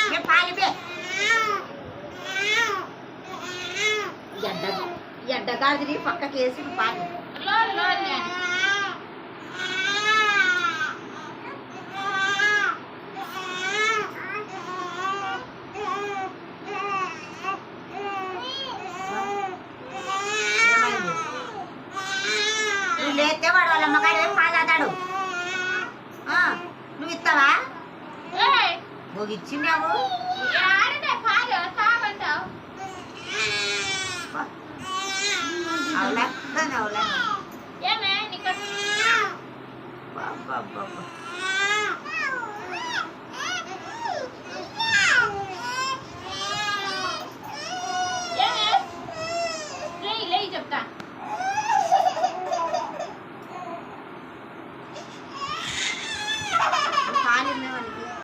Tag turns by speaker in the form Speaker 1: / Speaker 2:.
Speaker 1: మరి పాలిపే ఎడ్డగాదిని పక్కకేసి పాలి నువ్వు లేస్తే వాడు వాళ్ళ అమ్మకాడు పాదాతాడు నువ్వు ఇస్తావా నువ్వు ఇచ్చినావు అవులా